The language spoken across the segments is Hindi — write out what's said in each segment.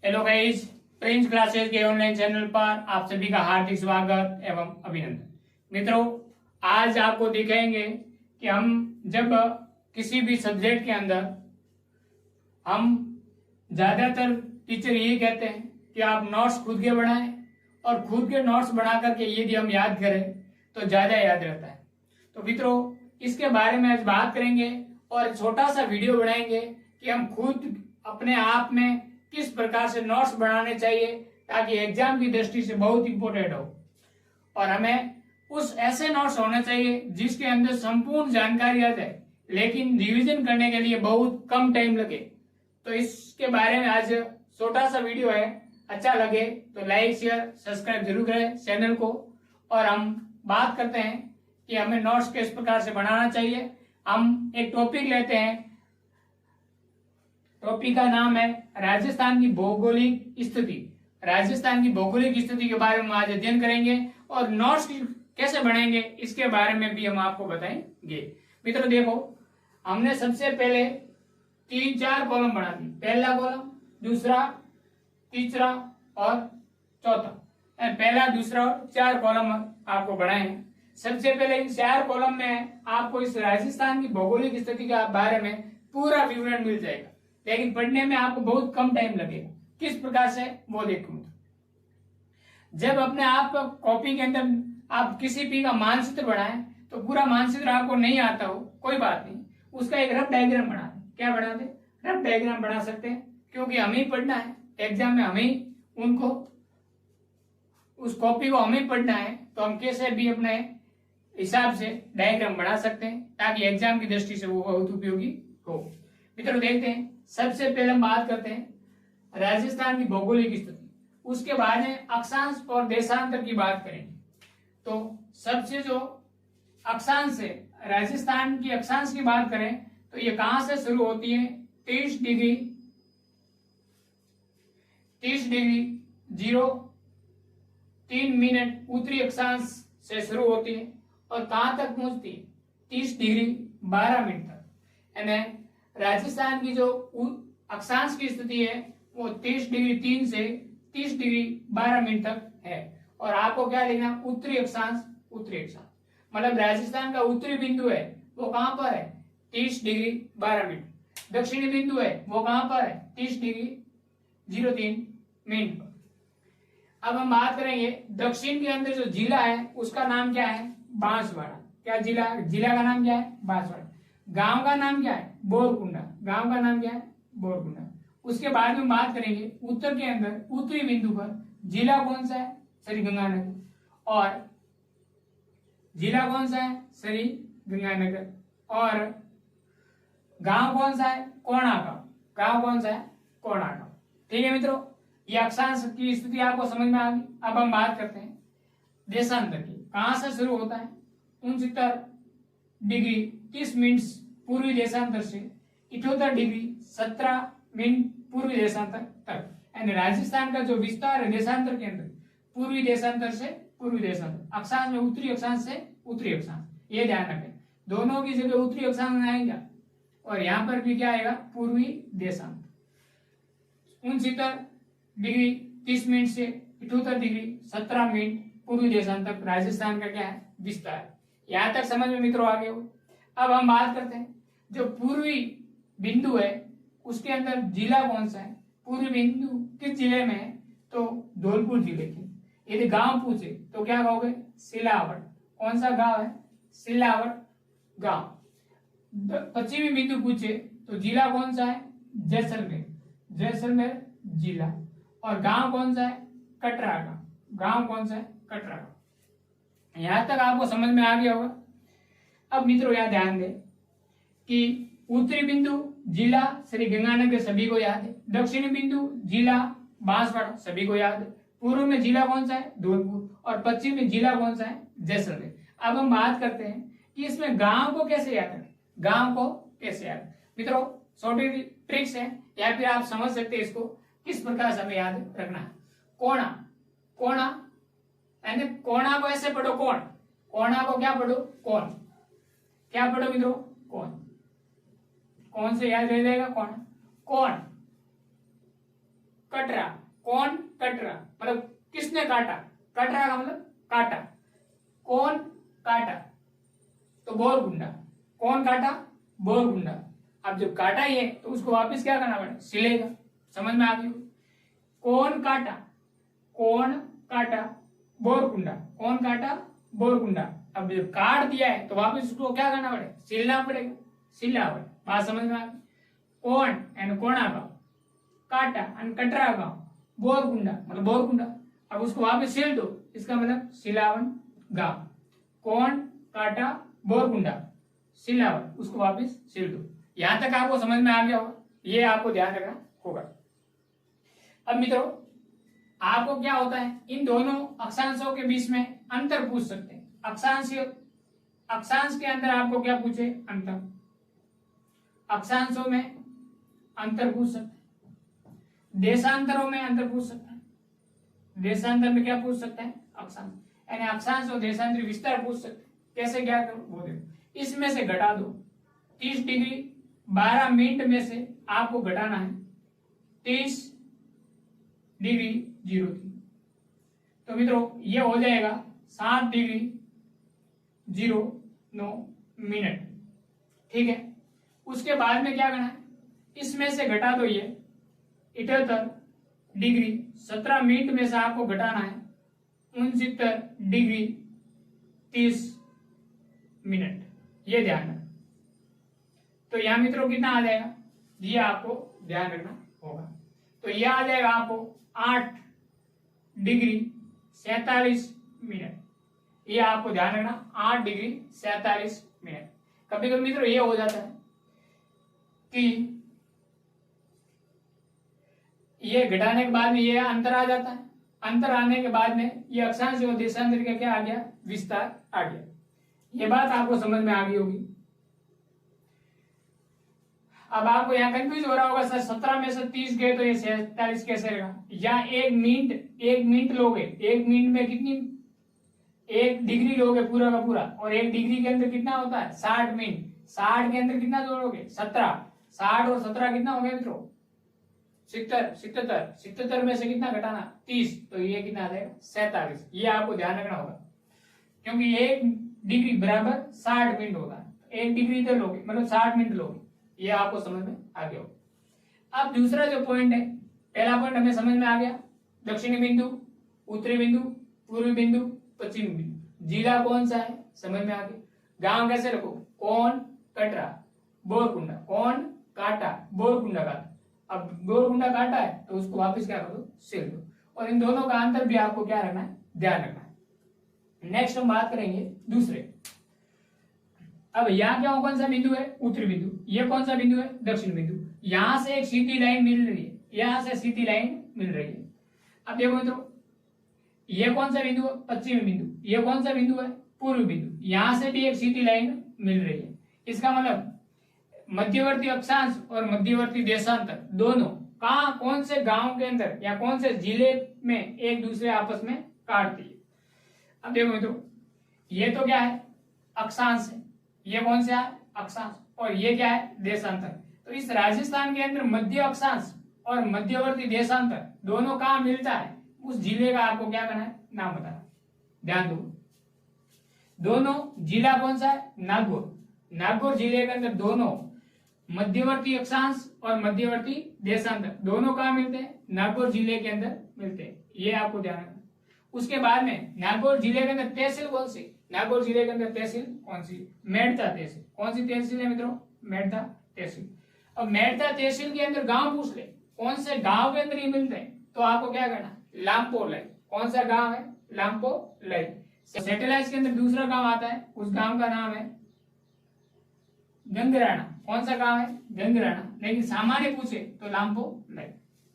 हेलो गाइस, प्रिंस क्लासेस के ऑनलाइन चैनल पर आप सभी का हार्दिक स्वागत एवं अभिनंदन। मित्रों, आज आपको दिखाएंगे कि हम जब किसी भी सब्जेक्ट के अंदर हम ज्यादातर टीचर यही कहते हैं कि आप नोट्स खुद के बनाएं और खुद के नोट्स बना करके यदि हम याद करें तो ज्यादा याद रहता है। तो मित्रों, इसके बारे में आज बात करेंगे और छोटा सा वीडियो बनाएंगे कि हम खुद अपने आप में किस प्रकार से नोट्स बनाने चाहिए ताकि एग्जाम की दृष्टि से बहुत इंपॉर्टेंट हो। और हमें उस ऐसे नोट्स होने चाहिए जिसके अंदर संपूर्ण जानकारी आ जाए, लेकिन रिवीजन करने के लिए बहुत कम टाइम लगे। तो इसके बारे में आज छोटा सा वीडियो है। अच्छा लगे तो लाइक शेयर सब्सक्राइब जरूर करें चैनल को। और हम बात करते हैं कि हमें नोट्स किस प्रकार से बनाना चाहिए। हम एक टॉपिक लेते हैं, टॉपिक का नाम है राजस्थान की भौगोलिक स्थिति। राजस्थान की भौगोलिक स्थिति के बारे में आज अध्ययन करेंगे और नोट्स कैसे बनाएंगे इसके बारे में भी हम आपको बताएंगे। मित्रों देखो, हमने सबसे पहले 3-4 कॉलम बना दी। पहला कॉलम, दूसरा, तीसरा और चौथा। पहला, दूसरा और 4 कॉलम आपको बनाए हैं। सबसे पहले इन 4 कॉलम में आपको इस राजस्थान की भौगोलिक स्थिति के बारे में पूरा विवरण मिल जाएगा, लेकिन पढ़ने में आपको बहुत कम टाइम लगेगा। किस प्रकार से वो देखो। जब अपने आप कॉपी के अंदर आप किसी भी का मानचित्र बनाएं तो पूरा मानचित्र आपको नहीं आता हो, कोई बात नहीं, उसका एक रफ डायग्राम बना दें। क्या बना दे? रफ डायग्राम बना सकते हैं, क्योंकि हमें ही पढ़ना है एग्जाम में, हमें उनको उस कॉपी को हमें पढ़ना है, तो हम कैसे भी अपने हिसाब से डायग्राम बना सकते हैं ताकि एग्जाम की दृष्टि से वो बहुत उपयोगी हो। मित्रों देखते हैं, सबसे पहले हम बात करते हैं राजस्थान की भौगोलिक स्थिति। उसके बाद में अक्षांश और देशांतर की बात करेंगे। तो सबसे जो अक्षांश है, राजस्थान की अक्षांश की बात करें तो ये कहां से शुरू होती है? 30 डिग्री 0-3 मिनट उत्तरी अक्षांश से शुरू होती है और कहां तक पहुंचती है? 30 डिग्री 12 मिनट तक। यानी राजस्थान की जो अक्षांश की स्थिति है वो 30 डिग्री 3 से 30 डिग्री 12 मिनट तक है। और आपको क्या लिखना? उत्तरी अक्षांश। उत्तरी अक्षांश मतलब राजस्थान का उत्तरी बिंदु है वो कहां पर है? 30 डिग्री 12 मिनट। दक्षिणी बिंदु है वो कहां पर है? 30 डिग्री 03 मिनट पर। अब हम बात करेंगे दक्षिण के अंदर जो जिला है उसका नाम क्या है? बांसवाड़ा। क्या जिला का नाम क्या है? बांसवाड़ा। गांव का नाम क्या है? बोरकुंडा। गांव का नाम क्या है? बोरकुंडा। उसके बाद में बात करेंगे उत्तर के अंदर उत्तरी बिंदु पर जिला कौन सा है? श्री गंगानगर। और जिला कौन सा है? श्री गंगानगर। और गांव कौन सा है? कोणा गांव। गांव कौन सा है? कोणा गांव। ठीक है मित्रों, ये अक्षांश की स्थिति आपको समझ में आ गई। अब हम बात करते हैं देशांतर की। कहां से शुरू होता है? 69 डिग्री 30 मिनट पूर्वी देशांतर से 78 डिग्री 17 मिनट पूर्वी देशांतर तक। यानी राजस्थान का जो विस्तार है देशांतर के अंदर, पूर्वी देशांतर से पूर्वी देशांतर, अक्षांश में उत्तरी अक्षांश से उत्तरी अक्षांश, ये ध्यान रखें। दोनों की जगह उत्तरी अक्षांश आएगा और यहाँ पर भी क्या आएगा? पूर्वी देशांतर। 69 डिग्री 30 मिनट से 78 डिग्री 17 मिनट पूर्वी देशांतर राजस्थान का क्या है? विस्तार। यहां तक समझ में मित्रों आ गए हो। अब हम बात करते हैं जो पूर्वी बिंदु है उसके अंदर जिला कौन सा है? पूर्वी बिंदु किस जिले में है? तो धौलपुर जिले की। यदि गांव पूछे तो क्या कहोगे? सिलावट। कौन सा गांव है? सिलावट गांव। पश्चिमी बिंदु पूछे तो जिला कौन सा है? जैसलमेर। जैसलमेर जिला। और गांव कौन सा है? कटरा गांव। गांव कौन सा है? कटरा गांव। यहां तक आपको समझ में आ गया होगा। अब मित्रों यहां ध्यान दें कि उत्तरी बिंदु जिला श्री गंगानगर सभी को याद है, दक्षिणी बिंदु जिला बांसवाड़ा सभी को याद है, पूर्व में जिला कौन सा है? धौलपुर, और पश्चिम में जिला कौन सा है? जैसलमेर। अब हम बात करते हैं कि इसमें गांव को कैसे याद करें। गांव को कैसे याद? मित्रों छोटी ट्रिक्स है, या फिर आप समझ सकते हैं इसको किस प्रकार से हमें याद रखना है। कोणा। कोणा यानी कोणा को ऐसे पढ़ो कोण। कोणा को क्या पढ़ो? कोण। क्या पढ़ो मित्रों? कोण। कौन से याद रह जाएगा? कोण। कोण कट रहा, कौन कट रहा मतलब किसने काटा, कट रहा का मतलब काटा, कौन काटा तो बोरगुंडा, कौन काटा बोरगुंडा। अब जब काटा ही है तो उसको वापस क्या करना पड़ेगा, सिलेगा। समझ में आ गई। कौन काटा, कौन काटा बोरगुंडा, कौन काटा बोरगुंडा। अब जब काट दिया है तो वापस उसको क्या करना पड़ेगा, सिलना पड़ेगा, सिलना पड़ेगा। बात समझ में आ गई। कौन एंड कोणा गांव, काटा एंड कटरा गांव, बोरगुंडा मतलब बोरगुंडा। अब उसको वापस सिल दो, इसका मतलब सिलावन गांव। कौन काटा बोरगुंडा, सिलावन, उसको वापस सिल दो। यहां तक आपको समझ में आ गया होगा, ये आपको ध्यान रखना होगा। अब मित्रों आपको क्या होता है, इन दोनों अक्षांशों के बीच में अंतर पूछ सकते हैं। अक्षांश के अंदर आपको क्या पूछे, अंतर। अक्षांशों में अंतर पूछ सकते हैं, देशांतरों में अंतर पूछ सकता है। देशांतर में क्या पूछ सकता है, अक्षांश, यानी अक्षांश और देशांतरी विस्तार पूछ सकते हैं। कैसे क्या करो वो देखो। इसमें से घटा दो 30 डिग्री 12 मिनट में से आपको घटाना है 30 डिग्री 03। तो मित्रों ये हो जाएगा 7 डिग्री 09 मिनट। ठीक है। उसके बाद में क्या करना है, इसमें से घटा दो ये 78 डिग्री 17 मिनट में से आपको घटाना है 69 डिग्री 30 मिनट। ये ध्यान रखना। तो यहां मित्रों कितना आ जाएगा, ये आपको ध्यान रखना होगा। तो यह आ जाएगा आपको 8 डिग्री 47 मिनट। ये आपको ध्यान रखना 8 डिग्री 47 मिनट। कभी कभी मित्रों ये हो जाता है कि ये घटाने के बाद में ये अंतर आ जाता है। अंतर आने के बाद में ये अक्षांश और देशांतर का क्या आ गया, विस्तार आ गया। ये बात आपको समझ में आ गई होगी। अब आपको यहाँ कंफ्यूज हो रहा होगा, सर 17 में से 30 गए तो ये 47 कैसे रहेगा। या एक मिनट लोगे, 1 मिनट में कितनी, 1 डिग्री लोगे पूरा का पूरा, और 1 डिग्री के अंदर कितना होता है 60 मिनट। 60 के अंदर कितना जोड़ोगे 17, 60 और 17 कितना हो गया मित्रों 77 में से कितना घटाना 30, तो ये कितना आ जाएगा 47। ये आपको ध्यान रखना होगा, क्योंकि 1 डिग्री बराबर 60 मिनट होता है। 1 डिग्री इधर लोगे मतलब 60 मिनट लोगे। ये आपको समझ में आ गया होगा। अब दूसरा जो पॉइंट है, पहला पॉइंट हमें समझ में आ गया, दक्षिणी बिंदु, उत्तरी बिंदु, पूर्वी बिंदु, पश्चिमी बिंदु। जिला कौन सा है समझ में आ गया। गांव कैसे रखो, कौन कटरा बोरकुंडा, कौन काटा बोरकुंडा काटा। अब बोरकुंडा काटा है तो उसको वापस क्या करो, सिल दो। और इन दोनों का अंतर भी आपको क्या रखना है, ध्यान रखना है। नेक्स्ट हम बात करेंगे दूसरे। अब यहाँ क्या कौन सा बिंदु है, उत्तरी बिंदु। ये कौन सा बिंदु है, दक्षिण बिंदु। यहां से एक सीधी लाइन मिल रही है, यहां से सीधी लाइन मिल रही है। अब देखो मित्रों, ये कौन सा बिंदु है, पश्चिमी बिंदु। ये कौन सा बिंदु है, पूर्वी बिंदु। यहां से भी एक सीधी लाइन मिल रही है। इसका मतलब मध्यवर्ती अक्षांश और मध्यवर्ती देशांतर दोनों कहां, कौन से गांव के अंदर या कौन से जिले में एक दूसरे आपस में काटती है। अब देखो मित्रों, ये तो क्या है, अक्षांश है। ये कौन सा है, अक्षांश। और ये क्या है, देशांतर। तो इस राजस्थान के अंदर मध्य अक्षांश और मध्यवर्ती देशांतर दोनों कहां मिलता है, उस जिले का आपको क्या करना है, नाम बताना। ध्यान दो, दोनों जिला कौन सा है, नागौर। नागौर जिले के अंदर दोनों मध्यवर्ती अक्षांश और मध्यवर्ती देशांतर दोनों कहां मिलते हैं, नागौर जिले के अंदर मिलते हैं। ये आपको ध्यान रखना। उसके बाद में नागौर जिले के अंदर तहसील कौन सी, नागौर जिले के अंदर तहसील कौन सी, मेड़ता तहसील। कौन सी तहसील है मित्रों, मेड़ता तहसील। अब मेड़ता तहसील के अंदर गांव पूछ ले, कौन से गांव के अंदर ये मिलते हैं, तो आपको क्या करना, लामपो लाई। कौन सा गांव है, लामपो लाई। सेटेलाइट के अंदर दूसरा गांव आता है, उस गांव का नाम है गंगराना। कौन सा गांव है, गंगराना। लेकिन सामान्य पूछे तो लामपो लाई।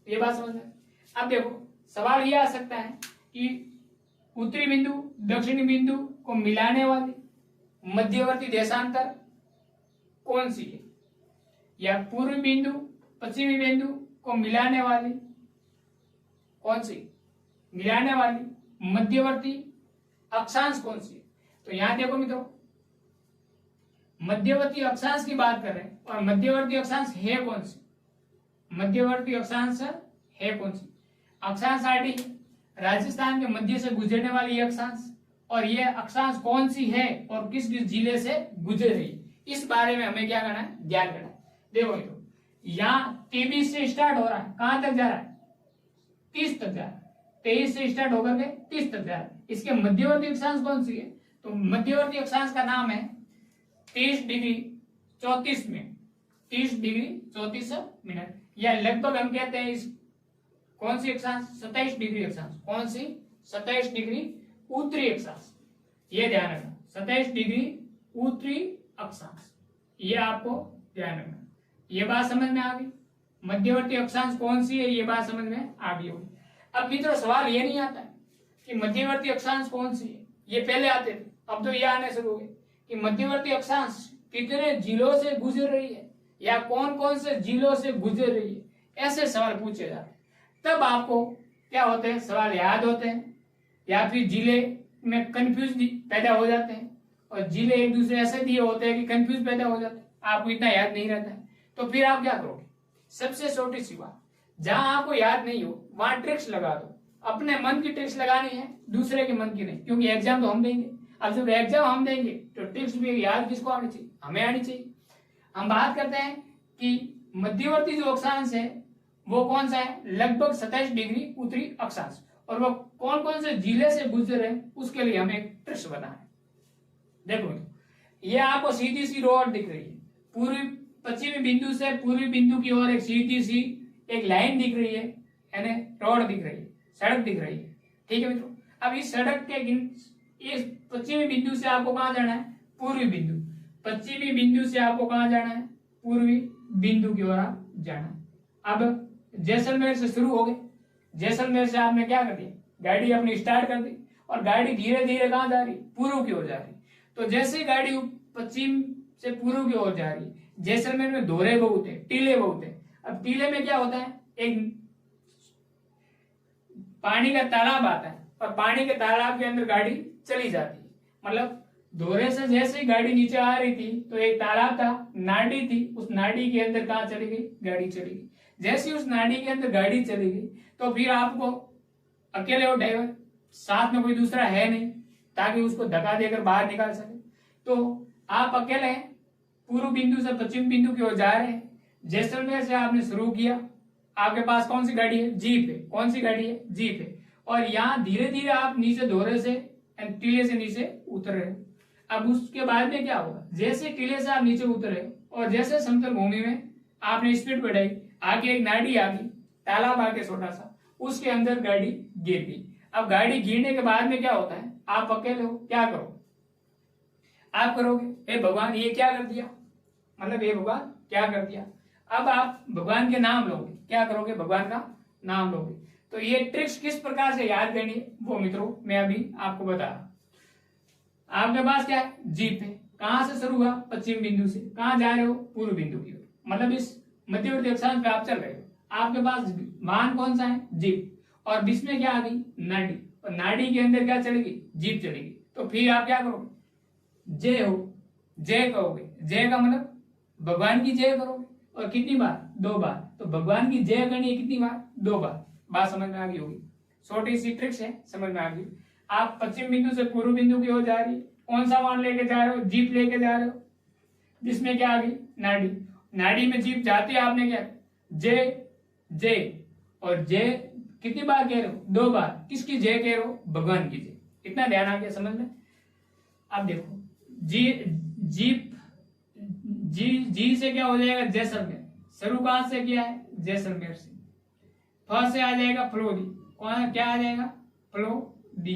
ये बात समझ में। अब देखो सवाल ये आ सकता है कि उत्तरी बिंदु दक्षिणी बिंदु को मिलाने वाली मध्यवर्ती देशांतर कौन सी है, या पूर्वी बिंदु पश्चिमी बिंदु को मिलाने वाली कौन सी, मिलाने वाली मध्यवर्ती अक्षांश कौन सी है। तो यहां देखो मित्रों, मध्यवर्ती अक्षांश की बात कर रहे हैं, और मध्यवर्ती अक्षांश है कौन सी, मध्यवर्ती अक्षांश है कौन सी? अक्षांश आरडी, राजस्थान के मध्य से गुजरने वाली अक्षांश, और ये अक्षांश कौन सी है और किस किस जिले से गुजर रही है, इस बारे में हमें क्या करना है, ज्ञान करना है। देखो तो यहाँ 23 से स्टार्ट हो रहा है, कहां तक जा रहा है, 30 तक जा रहा है, 23 से स्टार्ट होकर के 30 तक जा रहा है। इसके मध्यवर्ती अक्षांश कौन सी है, तो मध्यवर्ती अक्षांश का नाम है 30 डिग्री 34 मिनट, 30 डिग्री 34 मिनट, या लगभग हम कहते हैं इस कौन सी अक्षांश, 27 डिग्री अक्षांश, कौन सी, 27 डिग्री उत्तरी अक्षांश, ये ध्यान रखना, 27 डिग्री उत्तरी अक्षांश, ये आपको ध्यान रखना। ये बात समझ में आ गई, मध्यवर्ती अक्षांश कौन सी है, ये बात समझ में आ गई होगी। अब मित्रों सवाल ये नहीं आता है कि मध्यवर्ती अक्षांश कौन सी है, ये पहले आते थे, अब तो ये आने शुरू हो गए कि मध्यवर्ती अक्षांश कितने जिलों से गुजर रही है या कौन कौन से जिलों से गुजर रही है, ऐसे सवाल पूछे जाते हैं। तब आपको क्या होते हैं, सवाल याद होते हैं, या फिर जिले में कंफ्यूज पैदा हो जाते हैं, और जिले एक दूसरे ऐसे दिए होते हैं कि कंफ्यूज पैदा हो जाते हैं, आपको इतना याद नहीं रहता है। तो फिर आप क्या करोगे, सबसे छोटी सी बात, जहां आपको याद नहीं हो वहां ट्रिक्स लगा दो, अपने मन की ट्रिक्स लगानी है, दूसरे के मन की नहीं, क्योंकि एग्जाम तो हम देंगे। अब जब एग्जाम हम देंगे तो ट्रिक्स भी याद किसको आनी चाहिए, हमें आनी चाहिए। हम बात करते हैं कि मध्यवर्ती जो अक्षांश है वो कौन सा है, लगभग 27 डिग्री उत्तरी अक्षांश, और वो कौन कौन से जिले से गुजर रहे हैं, उसके लिए हमें एक ट्रिक्स बनाना है। देखो ये आपको सीधी सी रोड दिख रही है, पूर्वी पश्चिमी बिंदु से पूर्वी बिंदु की ओर एक सीधी सी एक लाइन दिख रही है, यानी रोड दिख रही है, सड़क दिख रही है, ठीक है मित्रों। अब इस सड़क के इस पश्चिमी बिंदु से आपको कहां जाना है, पूर्वी बिंदु, पश्चिमी बिंदु से आपको कहां जाना है, पूर्वी बिंदु की ओर जाना है। अब जैसलमेर से शुरू हो गए, जैसलमेर से आपने क्या कर दिया, गाड़ी अपनी स्टार्ट कर दी, और गाड़ी धीरे धीरे कहां जा रही, पूर्व की ओर जा रही। तो जैसे गाड़ी पश्चिम से पूर्व की ओर जा रही, जैसलमेर में दोहरे बहुत है, टीले बहुत है। अब टीले में क्या होता है, एक पानी का तालाब आता है, और पानी के तालाब के अंदर गाड़ी चली जाती है, मतलब दोहरे से जैसे ही गाड़ी नीचे आ रही थी तो एक तालाब था, नाडी थी, उस नाडी के अंदर कहां चली गई, गाड़ी चली गई। जैसे उस नाडी के अंदर गाड़ी चली गई तो फिर आपको अकेले हो ड्राइवर, साथ में कोई दूसरा है नहीं ताकि उसको धक्का देकर बाहर निकाल सके, तो आप अकेले हैं, पूर्व बिंदु से पश्चिम बिंदु की ओर जा रहे हैं। जैसलमेर से आपने शुरू किया, आपके पास कौन सी गाड़ी है, जीप है, कौन सी गाड़ी है, जीप है, और यहाँ धीरे धीरे आप नीचे दोहरे से टीले से नीचे उतर रहे। अब उसके बाद में क्या होगा, जैसे टीले से आप नीचे उतरे और जैसे समतल भूमि में आपने स्पीड बढ़ाई, आगे एक नाड़ी आ गई, तालाब आके छोटा सा, उसके अंदर गाड़ी गिर गई। अब गाड़ी गिरने के बाद में क्या होता है, आप अकेले हो, क्या करो, आप करोगे हे भगवान ये क्या कर दिया, मतलब हे भगवान क्या कर दिया। अब आप भगवान के नाम लोगे, क्या करोगे, भगवान का नाम लोगे। तो ये ट्रिक्स किस प्रकार से याद करनी है वो मित्रों मैं अभी आपको बता रहा। आपके पास क्या है, जीप है, कहां से शुरू हुआ, पश्चिम बिंदु से, कहां जा रहे हो, पूर्व बिंदु की ओर, मतलब इस मध्यवर्ती अक्षांश पे आप चल रहे हो। आपके पास वाहन कौन सा है, जीप, और बीच में क्या आ गई, नाड़ी, और नाड़ी के अंदर क्या चलेगी, जीप चलेगी। तो फिर आप क्या करोगे, जय हो, जय कहोगे, जय का मतलब भगवान की जय करोगे, और कितनी बार, 2 बार। तो भगवान की जय करनी है कितनी बार, 2 बार। बात समझ में आ गई होगी, छोटी सी ट्रिक्स है, समझ में आ गई। आप पश्चिम बिंदु से पूर्व बिंदु की ओर जा रही है, कौन सा वाहन लेके जा रहे हो, जीप लेके जा रहे हो, जिसमें क्या आ गई, नाड़ी, नाड़ी में जीप जाती है, आपने क्या, जय जय, और जय कितनी बार कह रहे हो, 2 बार। किसकी जय कह रहे हो, भगवान की जय। इतना ध्यान आ गया समझ में। अब देखो जीप, जी से क्या हो जाएगा, जैसलमेर, शुरू कहां से किया है, जैसलमेर से। फ से आ जाएगा फलोदी, कौन क्या आ जाएगा, फलोदी।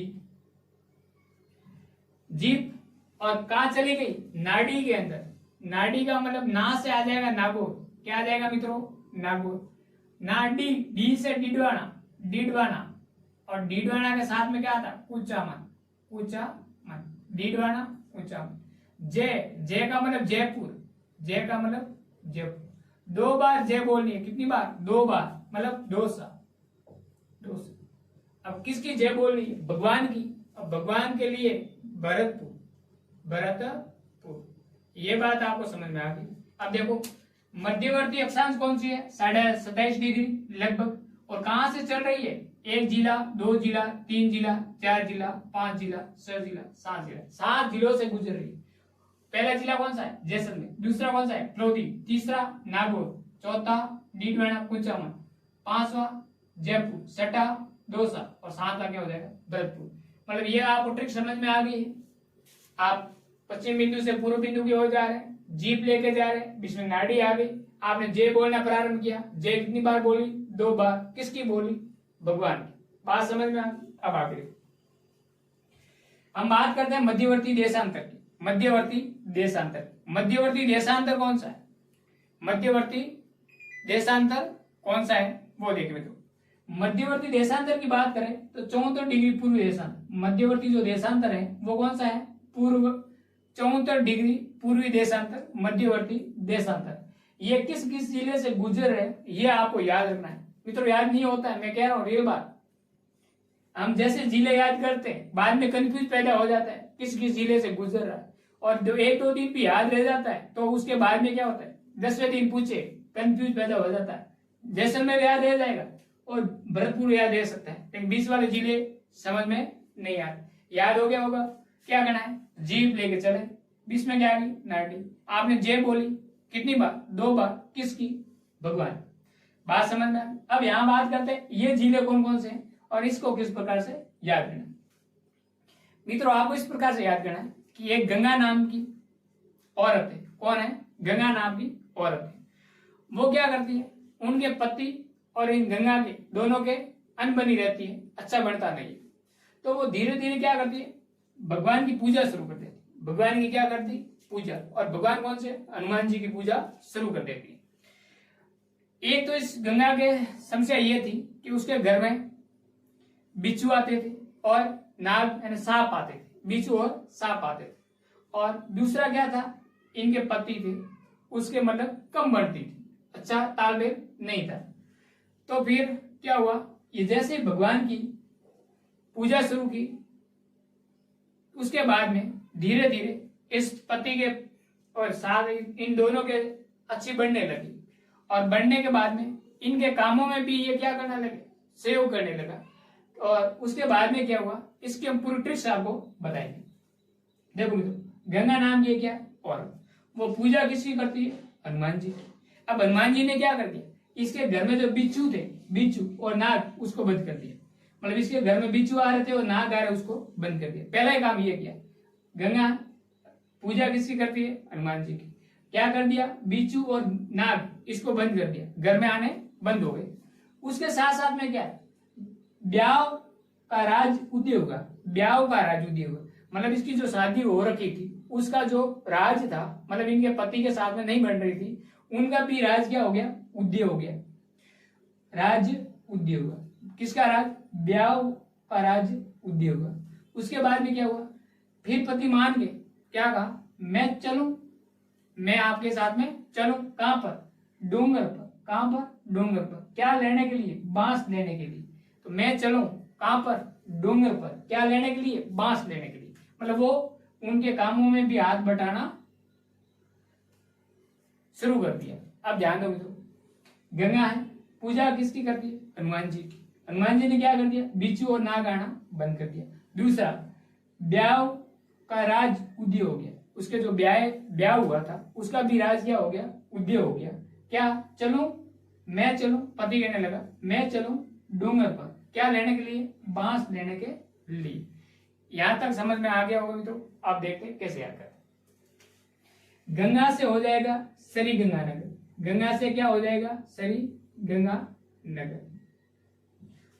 जीप और कहां चली गई, नाड़ी के अंदर, नाड़ी का मतलब ना से आ जाएगा नागौर, क्या आ जाएगा मित्रों, नागौर। नाडी, डी से डिडवाना, डिडवाना, और डिडवाना के साथ में क्या आता, कुचामन, कुचामन, डिडवाना कुचामन। जय, जय का मतलब जयपुर, जय का मतलब जयपुर। 2 बार जय बोलनी है, कितनी बार, 2 बार, मतलब 2 सा। अब किसकी जय बोलनी है, भगवान की। अब भगवान के लिए भरतपुर, भरतपुर, ये बात आपको समझ में आ गई। अब देखो मध्यवर्ती अक्षांश कौन सी है, 27.5 डिग्री लगभग, और कहां से चल रही है? 1 जिला, 2 जिला, 3 जिला, 4 जिला, 5 जिला, 6 जिला, 7 जिला, 7 जिलों से गुजर रही है। पहला जिला कौन सा है? जैसलमेर। दूसरा कौन सा है? क्लोदी। तीसरा नागौर। चौथा डीडवाना कुचामन। पांचवा जयपुर। छठा दौसा और सातवां क्या हो जाएगा? भरतपुर। मतलब ये आपको ट्रिक समझ में आ गई है। आप पश्चिम बिंदु से पूर्व बिंदु की ओर जा रहे हैं, जीप लेके जा रहे हैं, बीच में नाड़ी आ गई, आपने जय बोलना प्रारंभ किया। जय कितनी बार बोली? 2 बार। किसकी बोली? भगवान की। बात समझ में आ गई? अब आगे हम बात करते हैं मध्यवर्ती देशांतर की। मध्यवर्ती देशांतर। मध्यवर्ती देशांतर कौन सा है? मध्यवर्ती देशांतर कौन सा है वो देखिए मित्रों। मध्यवर्ती देशांतर की बात करें तो 74 डिग्री पूर्व देशांतर। मध्यवर्ती जो देशांतर है वो कौन सा है? पूर्व 74 डिग्री पूर्वी देशांतर, मध्यवर्ती देशांतर। ये किस किस जिले से गुजर रहे ये आपको याद रखना है मित्रों। याद नहीं होता है, मैं कह रहा हूं रियल बात। हम जैसे जिले याद करते हैं बाद में कंफ्यूज पैदा हो जाता है किस किस जिले से गुजर रहा है, और जो 1-2 दिन भी याद रह जाता है तो उसके बाद में क्या होता है 10वें दिन पूछे कंफ्यूज पैदा हो जाता है। जैसलमेर याद रह जाएगा और भरतपुर याद रह सकता है, लेकिन 20 वाले जिले समझ में नहीं आते। याद हो गया होगा? क्या करना है? जीप लेके चले, बीच में क्या आ गई? नाड़ी। आपने जय बोली कितनी बार? 2 बार। किसकी? भगवान। बात समझ में? अब यहां बात करते हैं ये जिले कौन कौन से हैं और इसको किस प्रकार से याद करना। मित्रों आपको इस प्रकार से याद करना है कि एक गंगा नाम की औरत है। कौन है? गंगा नाम की औरत है। वो क्या करती है? उनके पति और इन गंगा के दोनों के अनबनी रहती है, अच्छा बनता नहीं है। तो वो धीरे धीरे क्या करती है? भगवान की पूजा शुरू कर देती है। भगवान की क्या करती? पूजा। और भगवान कौन से? हनुमान जी की पूजा शुरू कर देती है। एक तो इस गंगा के समस्या ये थी कि उसके घर में बिच्छू आते थे और नाग यानी सांप आते थे। बिच्छू और सांप आते थे। और दूसरा क्या था? इनके पति थे उसके मतलब कम बढ़ती थी, अच्छा तालमेल नहीं था। तो फिर क्या हुआ? ये जैसे भगवान की पूजा शुरू की उसके बाद में धीरे धीरे इस पति के और साथ इन दोनों के अच्छी बढ़ने लगी। और बढ़ने के बाद में इनके कामों में भी ये क्या करने लगे? सहयोग करने लगा। और उसके बाद में क्या हुआ इसकी हम पूरी ट्रिक्स आपको बताएंगे। देखो मित्रों, गंगा नाम की क्या औरत, वो पूजा किसकी करती है? हनुमान जी। अब हनुमान जी ने क्या कर दिया? इसके घर में जो बिच्छू थे, बिच्छू और नाग, उसको बंद कर दिया। मतलब इसके घर में बिच्छू आ रहे थे और नाग आ रहे, उसको बंद कर दिया। पहला ही काम ये किया। गंगा पूजा किसकी करती है? हनुमान जी की। क्या कर दिया? बिच्छू और नाग इसको बंद कर दिया, घर में आने बंद हो गए। उसके साथ साथ में क्या? ब्याह का राज उदय हुआ। ब्याह का राज उदय हुआ मतलब इसकी जो शादी हो रखी थी उसका जो राज था, मतलब इनके पति के साथ में नहीं बन रही थी, उनका भी राज क्या हो गया? उदय हो गया। राज उदय हुआ। किसका राज? ब्याह का राज उदय हुआ। उसके बाद में क्या हुआ? फिर पति मान गए। क्या कहा? मैं चलूं, मैं आपके साथ में चलूं। कहां पर? डोंगर पर। कहां पर? डोंगर पर। क्या लेने के लिए? बांस लेने के लिए। तो मैं चलूं कहां पर? डोंगर पर। क्या लेने के लिए? बांस लेने के लिए। मतलब वो उनके कामों में भी हाथ बटाना शुरू कर दिया। अब ध्यान दो तो गंगा है, पूजा किसकी करती है? हनुमान जी की। हनुमान जी ने क्या कर दिया? बिच्छू और नाग आना बंद कर दिया। दूसरा, ब्याह का राज उदय हो गया। उसके जो ब्याह हुआ था उसका भी राज क्या हो गया? उदय हो गया। क्या? चलूं, मैं चलूं। पति कहने लगा मैं चलूं डोंगर पर। क्या लेने के लिए? बांस लेने के लिए। यहां तक समझ में आ गया होगा तो आप देखते हैं कैसे याद करते। गंगा से हो जाएगा सरी गंगानगर। गंगा से क्या हो जाएगा? सरी गंगानगर।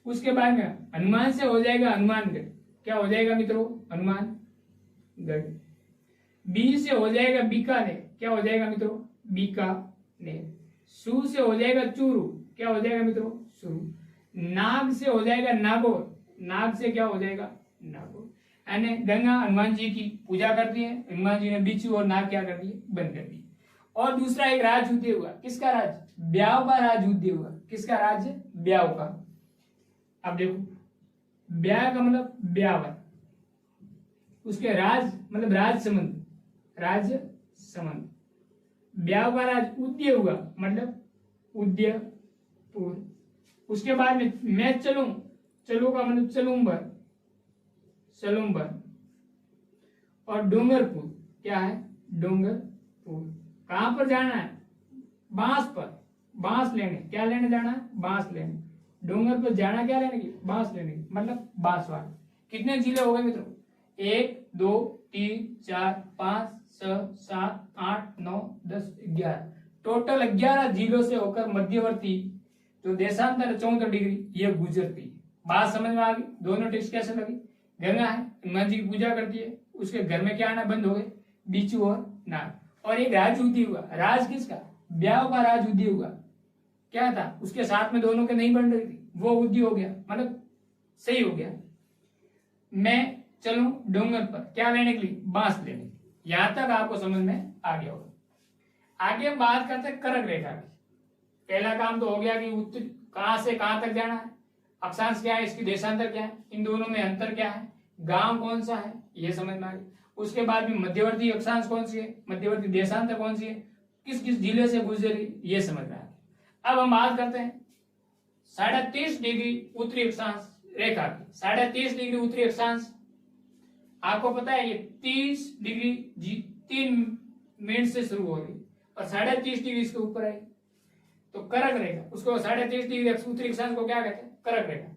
उसके बाद में हनुमान से हो जाएगा हनुमानगढ़। क्या हो जाएगा मित्रों? हनुमानगढ़। बी से हो जाएगा बीकानेर। क्या हो जाएगा मित्रों? बीकानेर। सू से हो जाएगा चूरू। क्या हो जाएगा मित्रों? चूरू। नाग से हो जाएगा नागौर। नाग से क्या हो जाएगा? नागौर। यानी गंगा हनुमान जी की पूजा करती है, हनुमान जी ने बिच्छू और नाग क्या कर दिए? बंद कर दिए। और दूसरा एक राज उदय हुआ। किसका राज? ब्याह का राज उदय हुआ। किसका राज? ब्याह का। अब देखो, ब्याह का मतलब ब्यावर, उसके राज मतलब राज संबंध, राज संबंध। ब्याह का राज उदय हुआ मतलब उदयपुर। उसके बाद में मैं चलूं, चलू का मतलब चलूंबर, चलूंबर। और डूंगरपुर, क्या है? डूंगरपुर। कहां पर जाना है? बांस पर, बांस लेने। क्या लेने जाना है? बांस लेने। डूंगर पर जाना क्या लेने की? बांस लेने की, मतलब बांसवाड़ा। कितने जिले हो गए मित्रों? 1 2 3 4 5 6 7 8 9 10 11, टोटल 11 जिलों से होकर मध्यवर्ती जो देशांतर 74 डिग्री ये गुजरती है। बात समझ में आ गई? दोनों टेक्स्ट कैसे लगी? गंगा है, हनुमान जी की पूजा करती है, उसके घर में क्या आना बंद हो गए? बिच्छू और नाग। और एक राज उदय हुआ। राज किसका? ब्याह का राज उदय हुआ। क्या था? उसके साथ में दोनों के नहीं बन रही थी, वो उदय हो गया, मतलब सही हो गया। मैं चलूं डोंगर पर, क्या लेने के लिए? बांस लेने। यहां तक आपको समझ में आ गया होगा। आगे हम बात करते हैं कर्क रेखा की। पहला काम तो हो गया कि उत्तर कहां से कहां तक जाना है, अक्षांश क्या है, इसकी देशांतर क्या है, इन दोनों में अंतर क्या है, गांव कौन सा है, ये समझ में आ गया। उसके बाद भी मध्यवर्ती अक्षांश कौन सी है, मध्यवर्ती देशांतर कौन सी है, किस किस जिले से गुजरी, ये समझ में आ गया। अब हम बात करते हैं 30.5 डिग्री उत्तरी अक्षांश रेखा की। 30.5 डिग्री उत्तरी अक्षांश आपको पता है ये 30 डिग्री 3 मिनट से शुरू हो रही और 30.5 डिग्री इसके ऊपर है, तो कर्क रेखा। उसको 30.5 डिग्री उत्तरी अक्षांश को क्या कहते हैं? कर्क रेखा।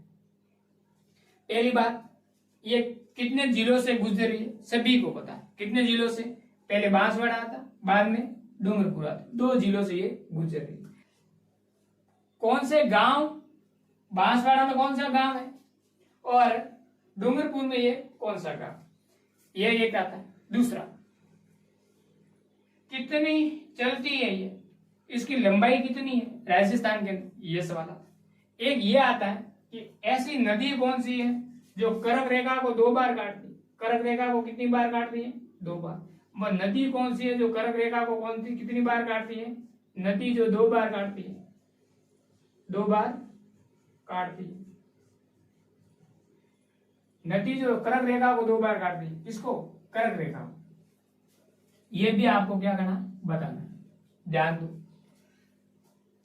पहली बात, ये कितने जिलों से गुजर रही है सभी को पता है। कितने जिलों से? पहले बांसवाड़ा आता, बाद में डूंगरपुर आता, 2 जिलों से ये गुजर रही है। कौन से गांव? बांसवाड़ा में कौन सा गांव है और डूंगरपुर में ये कौन सा गांव? ये एक आता है। दूसरा, कितनी चलती है ये, इसकी लंबाई कितनी है राजस्थान के अंदर, ये सवाल आता है। एक ये आता है कि ऐसी नदी कौन सी है जो कर्क रेखा को 2 बार काटती है। कर्क रेखा को कितनी बार काटती है? 2 बार। वह नदी कौन सी है जो कर्क रेखा को कितनी बार काटती है? नदी जो 2 बार काटती है, 2 बार काटती है। नदी जो कर्क रेखा को 2 बार काटती है, इसको कर्क रेखा। ये भी आपको क्या करना? बताना। ध्यान दो,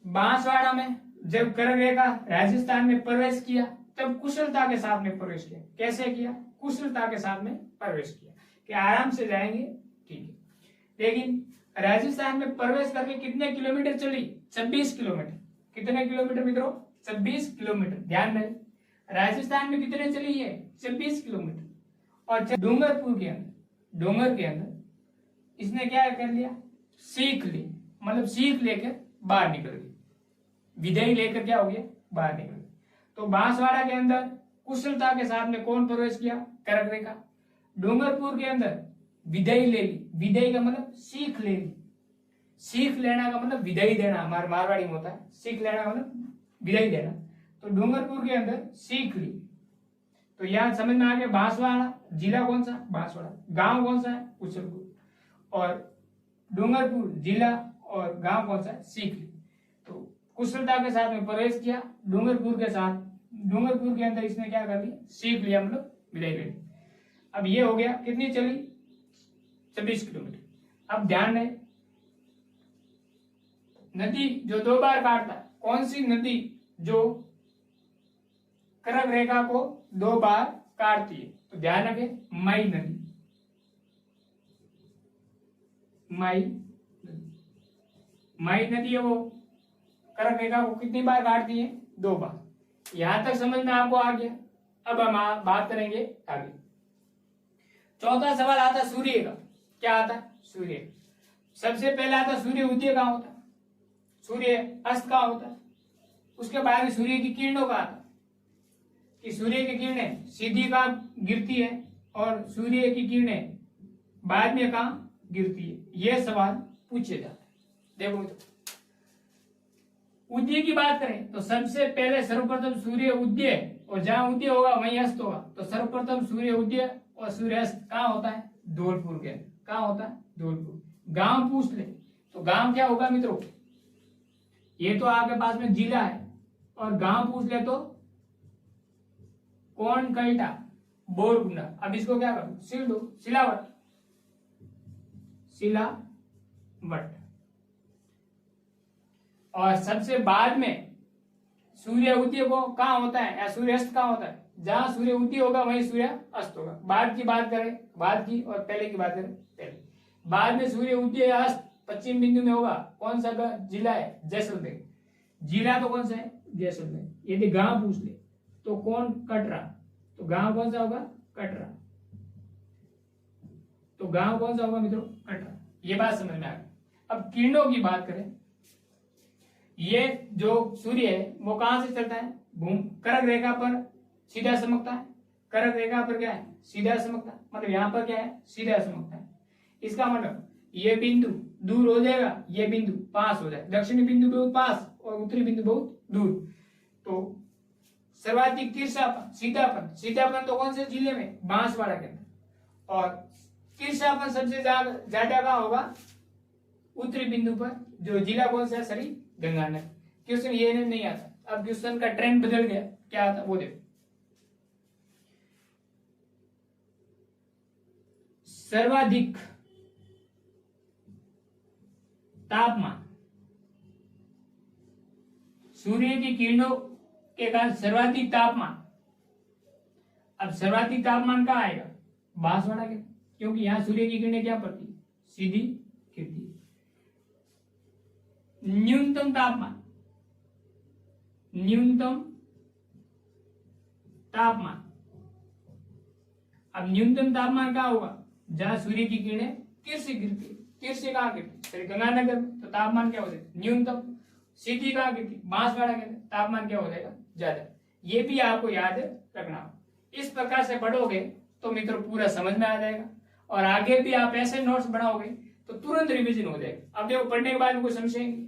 बांसवाड़ा में जब कर्क रेखा राजस्थान में प्रवेश किया तब कुशलता के साथ में प्रवेश किया। कैसे किया? कुशलता के साथ में प्रवेश किया कि आराम से जाएंगे, ठीक है। लेकिन राजस्थान में प्रवेश करके कितने किलोमीटर चली? 26 किलोमीटर। कितने किलोमीटर मित्रों? 26 किलोमीटर। ध्यान रहे, राजस्थान में कितने चली है? 26 किलोमीटर। और डूंगरपुर के अंदर, डूंगर के अंदर इसने क्या कर लिया? सीख ली, मतलब सीख लेकर बाहर निकल गई, विधेय लेकर क्या हो गया? बाहर निकल गई। तो बांसवाड़ा के अंदर कुशलता के साथ में कौन प्रवेश किया? कर्क रेखा। डूंगरपुर के अंदर विधेय ले ली। विधेय का मतलब सीख ले ली। सीख लेना का मतलब विधेय देना, हमारे मारवाड़ी में होता है। सीख लेना का मतलब विधेय देना। तो डूंगरपुर के अंदर सीख ली। तो यहां समझ में आ गया बांसवाड़ा जिला कौन सा? बांसवाड़ा। गांव कौन सा है? कुशलपुर। और डूंगरपुर जिला और गांव कौन सा है? सीख ली। तो कुशलता के साथ में प्रवेश किया डूंगरपुर के साथ। डूंगरपुर के अंदर इसने क्या कर लिया? सीख लिया, मतलब विदाई ले ली। अब ये हो गया, कितनी चली? 26 किलोमीटर। अब ध्यान रहे, नदी जो 2 बार काटता है, कौन सी नदी जो कर्क रेखा को 2 बार काटती है? तो ध्यान रखें, मई नदी। मई नदी है, वो कर्क रेखा को कितनी बार काटती है? 2 बार। यहां तक समझ में आपको आ गया। अब हम बात करेंगे आगे। चौथा सवाल आता सूर्य का। क्या आता है? सूर्य। सबसे पहले आता सूर्य उदय कहां होता है, सूर्य अस्त कहां होता है। उसके बाद में सूर्य की किरणों का आता है कि सूर्य की किरणें सीधी कहां गिरती है और सूर्य की किरणें बाद में कहां गिरती है। यह सवाल पूछे जाते हैं। देखो तो उदय की बात करें तो सबसे पहले सर्वप्रथम सूर्य उदय, और जहां उदय होगा वहीं अस्त होगा। तो सर्वप्रथम सूर्य उदय और सूर्यास्त कहां होता है? धौलपुर के। कहां होता है? धौलपुर। गांव पूछ ले तो गांव क्या होगा मित्रों? ये तो आपके पास में जिला है, और गांव पूछ ले तो कौन कल्टा बोरकुंडा। अब इसको क्या करो? सिल दो, सिलावट, सिलावट। और सबसे बाद में सूर्य उदय को कहाँ होता है या सूर्य अस्त कहाँ होता है? जहां सूर्य उदय होगा वहीं सूर्य अस्त होगा। बाद की बात करें बाद की और पहले की बात करें पहले। बाद में सूर्य उदय या अस्त पश्चिम बिंदु में होगा। कौन सा जिला है? जैसलमेर। जिला तो कौन सा है? जैसलमेर। यदि गांव पूछ ले तो कौन? कटरा। तो गांव कौन सा होगा? कटरा। तो गांव कौन सा होगा मित्रों? कटरा। ये बात समझ में आ गई। अब किरणों की बात करें, ये जो सूर्य है वो कहां से चलता है? कर्क रेखा पर सीधा चमकता है। कर्क रेखा पर क्या है? सीधा चमकता है। मतलब यहाँ पर क्या है? सीधा चमकता है। इसका मतलब ये बिंदु दूर हो जाएगा, ये बिंदु पास हो जाएगा। दक्षिणी बिंदु बहुत पास और उत्तरी बिंदु बहुत दूर। तो सर्वाधिक तिरछापन, सीधापन तो कौन से जिले में? बांसवाड़ा के अंदर। और तिरछापन सबसे ज्यादा कहाँ होगा? उत्तरी बिंदु पर। जो जिला कौन सा है? सॉरी, गंगानगर। क्वेश्चन ये नहीं आता। अब क्वेश्चन का ट्रेंड बदल गया। क्या आता वो देखो। सर्वाधिक तापमान, सूर्य की किरणों के कारण सर्वाधिक तापमान। अब सर्वाधिक तापमान कहाँ आएगा? बांसवाड़ा के, क्योंकि यहां सूर्य की किरणें क्या पड़ती है? सीधी गिरती है। न्यूनतम तापमान, अब न्यूनतम तापमान कहाँ होगा? जहां सूर्य की किरणें तिरछी गिरती है। तिरछी कहाँ गिरती? गंगानगर में। तो तापमान क्या हो जाएगा? न्यूनतम। सीधी कहाँ गिरती? बांसवाड़ा के अंदर। तापमान क्या हो जाएगा? ज्यादा। ये भी आपको याद रखना हो। इस प्रकार से पढ़ोगे तो मित्रों पूरा समझ में आ जाएगा। और आगे भी आप ऐसे नोट्स बनाओगे तो तुरंत रिवीजन हो जाएगा। अब देखो, पढ़ने के बाद में कुछ समझेंगे।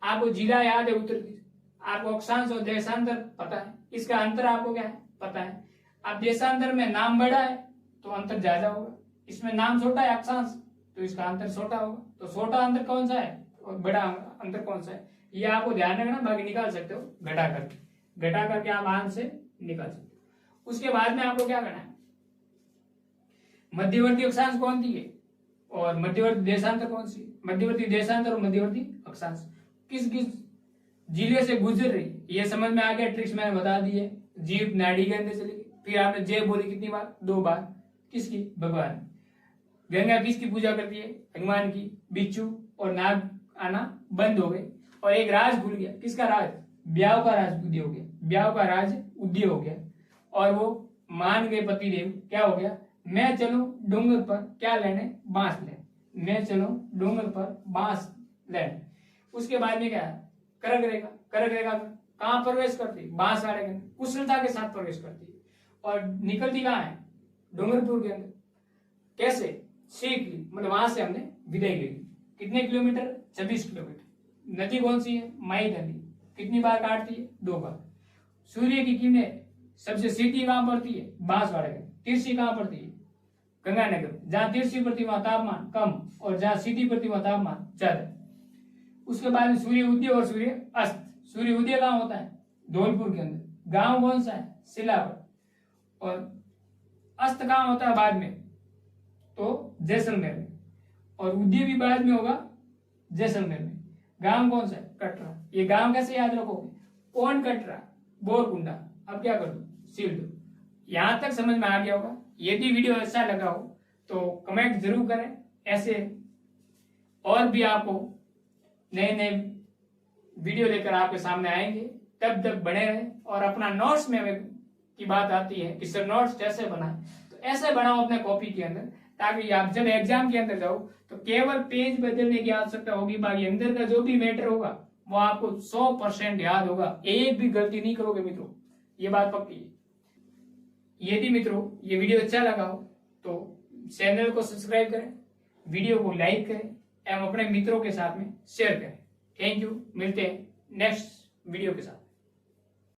आपको जिला याद है उत्तर की, आपको अक्षांश और देशांतर पता है, इसका अंतर आपको क्या है? पता है। अब देशांतर में नाम बड़ा है तो अंतर ज्यादा होगा, इसमें नाम छोटा है अक्षांश तो इसका अंतर छोटा होगा। तो छोटा अंतर कौन सा है और बड़ा अंतर कौन सा है, ये आपको ध्यान रखना। बाकी निकाल सकते हो घटा करके आप आंसर से निकाल सकते हो। उसके बाद में आपको क्या करना है? मध्यवर्ती अक्षांश कौन दी है और मध्यवर्ती देशांतर कौन सी? मध्यवर्ती देशांतर और मध्यवर्ती अक्षांश किस किस जिले से गुजर रही है, ये समझ में आ गया। ट्रिक्स मैंने बता दी है। जीभ नाड़ी के अंदर चली। फिर आपने जय बोली कितनी बार? 2 बार। किसकी? भगवान। गंगा किसकी पूजा करती है? भगवान की। बिच्छू और नाग आना बंद हो गए। और एक राज भूल गया। किसका राज? ब्याह का राज उदय हो गया। ब्याह का राज उदय हो गया। और वो मान गए पतिदेव। क्या हो गया? मैं चलूं डोंगर पर क्या लेने? बांस लेने। मैं चलूं डोंगर पर बांस लेने। उसके बाद में क्या है? कर्क रेखा। कर्क रेखा कहां प्रवेश करती है? बांसवाड़े के अंदर। कुशलता के साथ प्रवेश करती है। और निकलती कहां है? डूंगरपुर के अंदर। कैसे? सीख ली, मतलब वहां से हमने विदाई ले ली। कितने किलोमीटर? 26 किलोमीटर। नदी कौन सी है? माई नदी। कितनी बार काटती है? 2 बार। सूर्य की किरणें सबसे सीधी कहां पड़ती है? बांसवाड़े के। तिरछी कहां पड़ती है? गंगानगर। जहां तिरछी पड़ती वहां तापमान कम और जहां सीधी पड़ती वहां तापमान ज्यादा। उसके बाद में सूर्य उदय और सूर्य अस्त। सूर्य उदय कहां होता है? धौलपुर के अंदर। गांव कौन सा है? सिलावट। और अस्त कहां होता है बाद में? तो जैसलमेर में। और उदय भी बाद में होगा जैसलमेर में। गांव कौन सा है? कटरा। ये गांव कैसे याद रखोगे? कौन कटरा? बोरकुंडा। अब क्या कर दो? सील दो। यहां तक समझ में आ गया होगा। यदि वीडियो अच्छा लगा हो तो कमेंट जरूर करें। ऐसे और भी आपको नए नए वीडियो लेकर आपके सामने आएंगे। तब तक बने रहें। और अपना नोट्स में की बात आती है कि सर नोट्स कैसे बनाएं, तो ऐसे बनाओ अपने कॉपी के अंदर, ताकि आप जब एग्जाम के अंदर जाओ तो केवल पेज बदलने की आवश्यकता होगी। बाकी अंदर का जो भी मैटर होगा वो आपको 100% याद होगा। एक भी गलती नहीं करोगे मित्रों, ये बात पक्की है। यदि मित्रों ये वीडियो अच्छा लगा हो तो चैनल को सब्सक्राइब करें, वीडियो को लाइक करें एवं अपने मित्रों के साथ में शेयर करें। Thank you. मिलते हैं नेक्स्ट वीडियो के साथ।